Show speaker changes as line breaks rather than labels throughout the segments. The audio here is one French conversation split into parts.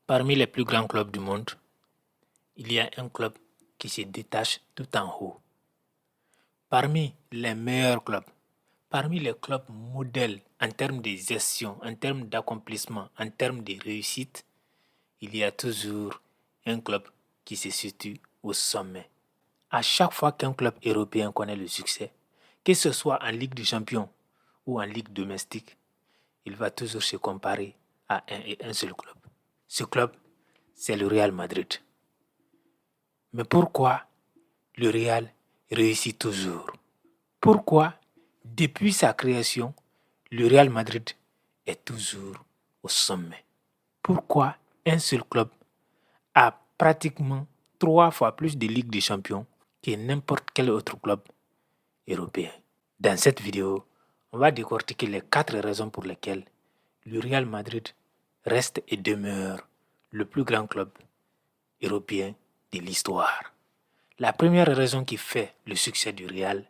Parmi les plus grands clubs du monde, il y a un club qui se détache tout en haut. Parmi les meilleurs clubs, parmi les clubs modèles en termes de gestion, en termes d'accomplissement, en termes de réussite, il y a toujours un club qui se situe au sommet. À chaque fois qu'un club européen connaît le succès, que ce soit en Ligue des Champions ou en Ligue domestique, il va toujours se comparer à un et un seul club. Ce club, c'est le Real Madrid. Mais pourquoi le Real réussit toujours? Pourquoi, depuis sa création, le Real Madrid est toujours au sommet? Pourquoi un seul club a pratiquement 3 fois plus de Ligue des Champions que n'importe quel autre club européen? Dans cette vidéo, on va décortiquer les 4 raisons pour lesquelles le Real Madrid reste et demeure le plus grand club européen de l'histoire. La première raison qui fait le succès du Real,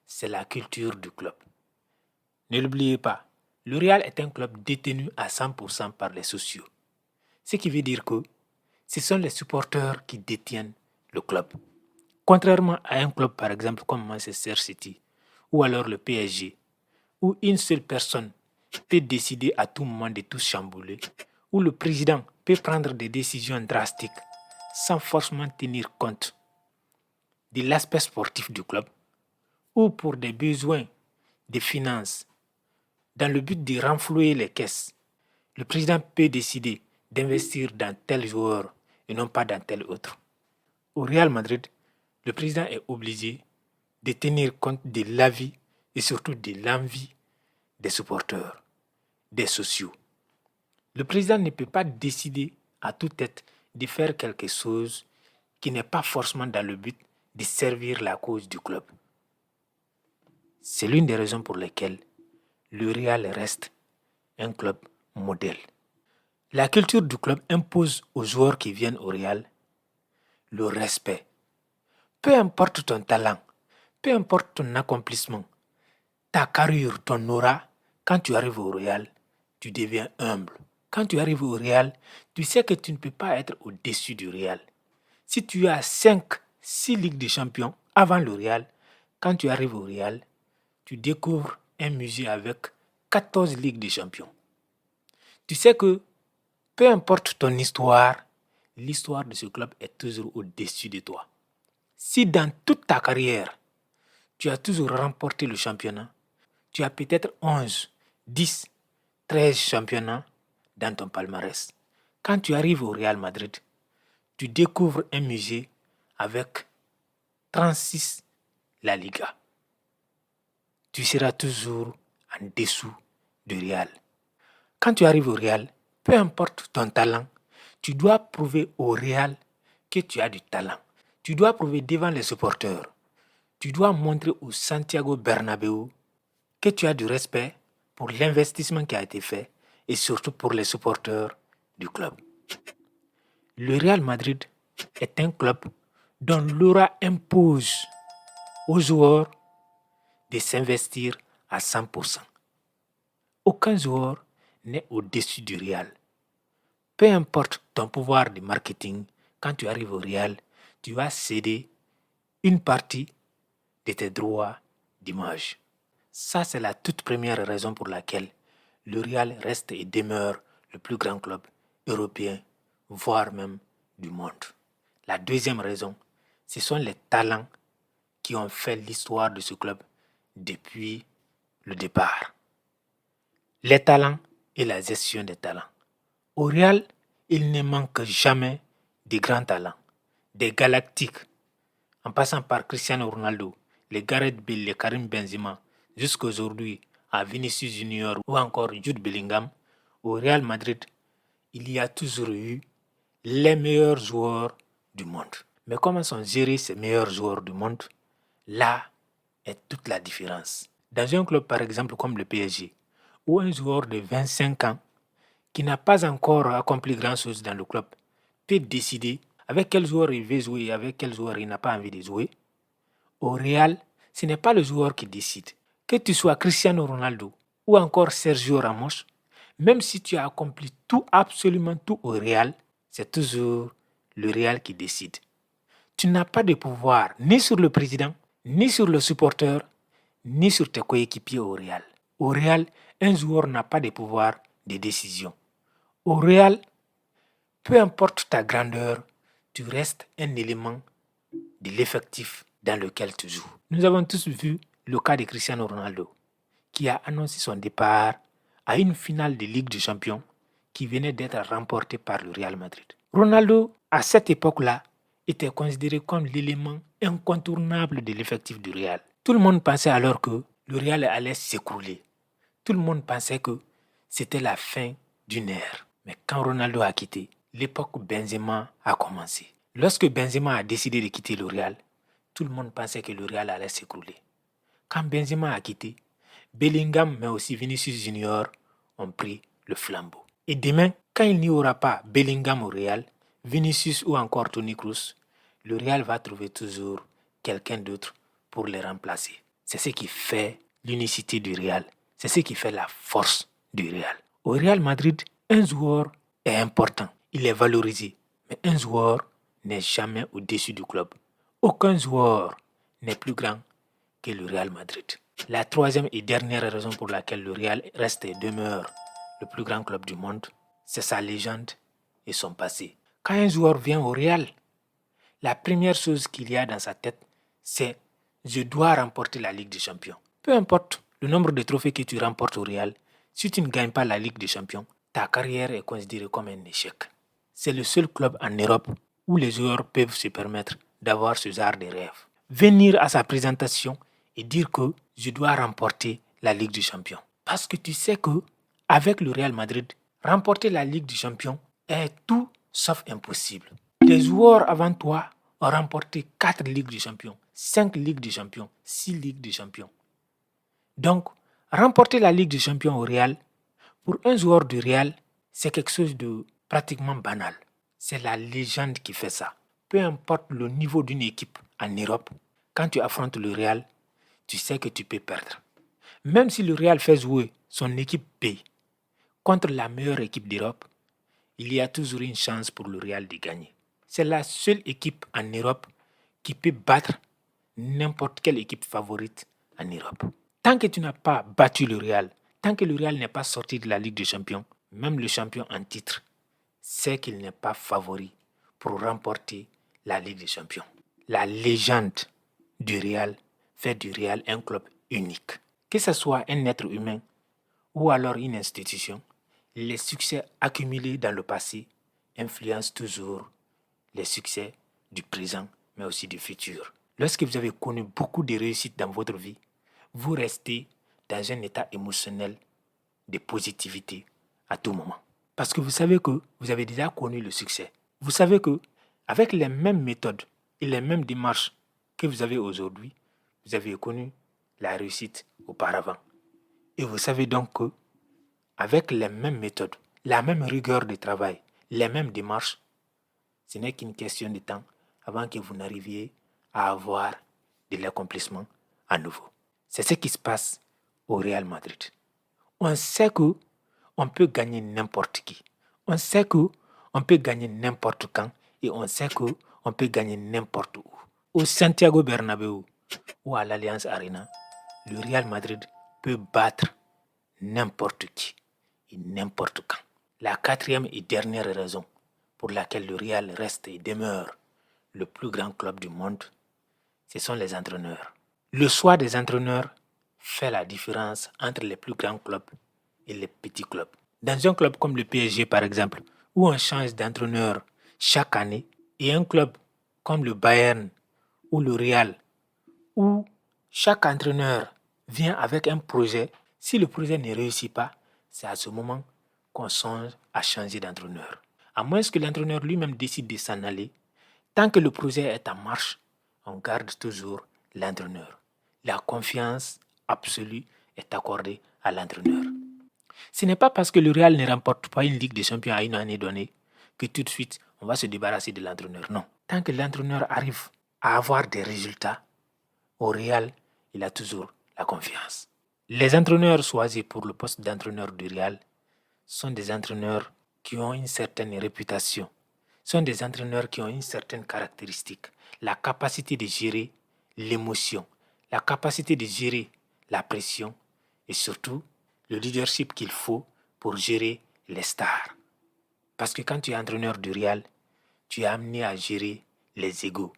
c'est la culture du club. Ne l'oubliez pas, le Real est un club détenu à 100% par les socios. Ce qui veut dire que ce sont les supporters qui détiennent le club. Contrairement à un club par exemple comme Manchester City ou alors le PSG, où une seule personne peut décider à tout moment de tout chambouler, où le président peut prendre des décisions drastiques sans forcément tenir compte de l'aspect sportif du club, ou pour des besoins de finances, dans le but de renflouer les caisses, le président peut décider d'investir dans tel joueur et non pas dans tel autre. Au Real Madrid, le président est obligé de tenir compte de l'avis et surtout de l'envie des supporters, des sociaux. Le président ne peut pas décider à toute tête de faire quelque chose qui n'est pas forcément dans le but de servir la cause du club. C'est l'une des raisons pour lesquelles le Real reste un club modèle. La culture du club impose aux joueurs qui viennent au Real le respect. Peu importe ton talent, peu importe ton accomplissement, ta carrure, ton aura, quand tu arrives au Real, tu deviens humble. Quand tu arrives au Real, tu sais que tu ne peux pas être au-dessus du Real. Si tu as 6 Ligues des Champions avant le Real, quand tu arrives au Real, tu découvres un musée avec 14 Ligues des Champions. Tu sais que peu importe ton histoire, l'histoire de ce club est toujours au-dessus de toi. Si dans toute ta carrière, tu as toujours remporté le championnat, tu as peut-être 11, 10, 13 championnats dans ton palmarès. Quand tu arrives au Real Madrid, tu découvres un musée avec 36 La Liga. Tu seras toujours en dessous du Real. Quand tu arrives au Real, peu importe ton talent, tu dois prouver au Real que tu as du talent. Tu dois prouver devant les supporters. Tu dois montrer au Santiago Bernabéu que tu as du respect pour l'investissement qui a été fait et surtout pour les supporters du club. Le Real Madrid est un club dont l'aura impose aux joueurs de s'investir à 100%. Aucun joueur n'est au-dessus du Real. Peu importe ton pouvoir de marketing, quand tu arrives au Real, tu vas céder une partie de tes droits d'image. Ça, c'est la toute première raison pour laquelle le Real reste et demeure le plus grand club européen, voire même du monde. La deuxième raison, ce sont les talents qui ont fait l'histoire de ce club depuis le départ. Les talents et la gestion des talents. Au Real, il ne manque jamais de grands talents, des galactiques, en passant par Cristiano Ronaldo, les Gareth Bale, les Karim Benzema, jusqu'à aujourd'hui à Vinicius Junior ou encore Jude Bellingham. Au Real Madrid, il y a toujours eu les meilleurs joueurs du monde. Mais comment sont gérés ces meilleurs joueurs du monde? Là est toute la différence. Dans un club par exemple comme le PSG, où un joueur de 25 ans qui n'a pas encore accompli grand-chose dans le club peut décider avec quel joueur il veut jouer et avec quel joueur il n'a pas envie de jouer. Au Real, ce n'est pas le joueur qui décide. Que tu sois Cristiano Ronaldo ou encore Sergio Ramos, même si tu as accompli tout, absolument tout au Real, c'est toujours le Real qui décide. Tu n'as pas de pouvoir ni sur le président, ni sur le supporter, ni sur tes coéquipiers au Real. Au Real, un joueur n'a pas de pouvoir de décision. Au Real, peu importe ta grandeur, tu restes un élément de l'effectif dans lequel tu joues. Nous avons tous vu le cas de Cristiano Ronaldo, qui a annoncé son départ à une finale de Ligue des Champions qui venait d'être remportée par le Real Madrid. Ronaldo, à cette époque-là, était considéré comme l'élément incontournable de l'effectif du Real. Tout le monde pensait alors que le Real allait s'écrouler. Tout le monde pensait que c'était la fin d'une ère. Mais quand Ronaldo a quitté, l'époque Benzema a commencé. Lorsque Benzema a décidé de quitter le Real, tout le monde pensait que le Real allait s'écrouler. Quand Benzema a quitté, Bellingham mais aussi Vinicius Junior ont pris le flambeau. Et demain, quand il n'y aura pas Bellingham au Real, Vinicius ou encore Toni Kroos, le Real va trouver toujours quelqu'un d'autre pour les remplacer. C'est ce qui fait l'unicité du Real. C'est ce qui fait la force du Real. Au Real Madrid, un joueur est important. Il est valorisé. Mais un joueur n'est jamais au-dessus du club. Aucun joueur n'est plus grand que le Real Madrid. La troisième et dernière raison pour laquelle le Real reste et demeure le plus grand club du monde, c'est sa légende et son passé. Quand un joueur vient au Real, la première chose qu'il y a dans sa tête, c'est « je dois remporter la Ligue des Champions ». Peu importe le nombre de trophées que tu remportes au Real, si tu ne gagnes pas la Ligue des Champions, ta carrière est considérée comme un échec. C'est le seul club en Europe où les joueurs peuvent se permettre d'avoir ce genre de rêve. Venir à sa présentation et dire que je dois remporter la Ligue des Champions. Parce que tu sais que avec le Real Madrid, remporter la Ligue des Champions est tout sauf impossible. Les joueurs avant toi ont remporté 4 Ligues des Champions, 5 Ligues des Champions, 6 Ligues des Champions. Donc, remporter la Ligue des Champions au Real, pour un joueur du Real, c'est quelque chose de pratiquement banal. C'est la légende qui fait ça. Peu importe le niveau d'une équipe en Europe, quand tu affrontes le Real, tu sais que tu peux perdre. Même si le Real fait jouer son équipe B contre la meilleure équipe d'Europe, il y a toujours une chance pour le Real de gagner. C'est la seule équipe en Europe qui peut battre n'importe quelle équipe favorite en Europe. Tant que tu n'as pas battu le Real, tant que le Real n'est pas sorti de la Ligue des Champions, même le champion en titre sait qu'il n'est pas favori pour remporter la Ligue des Champions. La légende du Real fait du Real un club unique. Que ce soit un être humain ou alors une institution, les succès accumulés dans le passé influencent toujours les succès du présent, mais aussi du futur. Lorsque vous avez connu beaucoup de réussites dans votre vie, vous restez dans un état émotionnel de positivité à tout moment. Parce que vous savez que vous avez déjà connu le succès. Vous savez que avec les mêmes méthodes et les mêmes démarches que vous avez aujourd'hui, vous avez connu la réussite auparavant. Et vous savez donc que avec les mêmes méthodes, la même rigueur de travail, les mêmes démarches, ce n'est qu'une question de temps avant que vous n'arriviez à avoir de l'accomplissement à nouveau. C'est ce qui se passe au Real Madrid. On sait que on peut gagner n'importe qui. On sait que on peut gagner n'importe quand et on sait que on peut gagner n'importe où. Au Santiago Bernabéu ou à l'Allianz Arena, le Real Madrid peut battre n'importe qui et n'importe quand. La quatrième et dernière raison pour laquelle le Real reste et demeure le plus grand club du monde, ce sont les entraîneurs. Le choix des entraîneurs fait la différence entre les plus grands clubs et les petits clubs. Dans un club comme le PSG par exemple, où on change d'entraîneur chaque année, et un club comme le Bayern ou le Real, où chaque entraîneur vient avec un projet, si le projet ne réussit pas, c'est à ce moment qu'on songe à changer d'entraîneur. À moins que l'entraîneur lui-même décide de s'en aller, tant que le projet est en marche, on garde toujours l'entraîneur. La confiance absolue est accordée à l'entraîneur. Ce n'est pas parce que le Real ne remporte pas une Ligue des Champions à une année donnée que tout de suite on va se débarrasser de l'entraîneur. Non. Tant que l'entraîneur arrive à avoir des résultats, au Real, il a toujours la confiance. Les entraîneurs choisis pour le poste d'entraîneur du Real sont des entraîneurs qui ont une certaine réputation. sont des entraîneurs qui ont une certaine caractéristique, la capacité de gérer l'émotion, la capacité de gérer la pression et surtout le leadership qu'il faut pour gérer les stars. Parce que quand tu es entraîneur du Real, tu es amené à gérer les égos.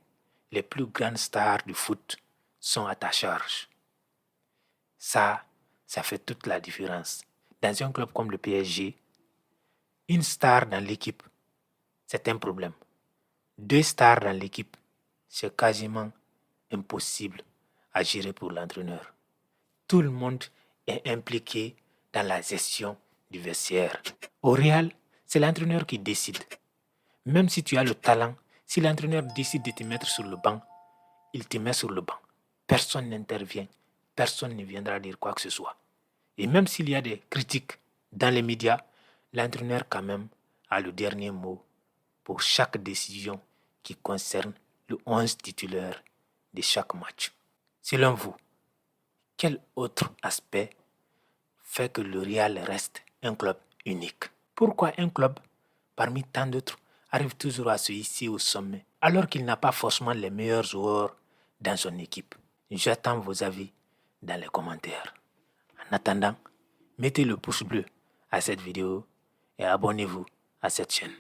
Les plus grandes stars du foot sont à ta charge. Ça fait toute la différence. Dans un club comme le PSG, une star dans l'équipe, c'est un problème. 2 stars dans l'équipe, c'est quasiment impossible à gérer pour l'entraîneur. Tout le monde est impliqué dans la gestion du vestiaire. Au Real, c'est l'entraîneur qui décide. Même si tu as le talent, si l'entraîneur décide de te mettre sur le banc, il te met sur le banc. Personne n'intervient. Personne ne viendra dire quoi que ce soit. Et même s'il y a des critiques dans les médias, l'entraîneur quand même a le dernier mot pour chaque décision qui concerne le 11 titulaire de chaque match. Selon vous, quel autre aspect fait que le Real reste un club unique? Pourquoi un club, parmi tant d'autres, arrive toujours à se hisser au sommet alors qu'il n'a pas forcément les meilleurs joueurs dans son équipe? J'attends vos avis dans les commentaires. En attendant, mettez le pouce bleu à cette vidéo et abonnez-vous à cette chaîne.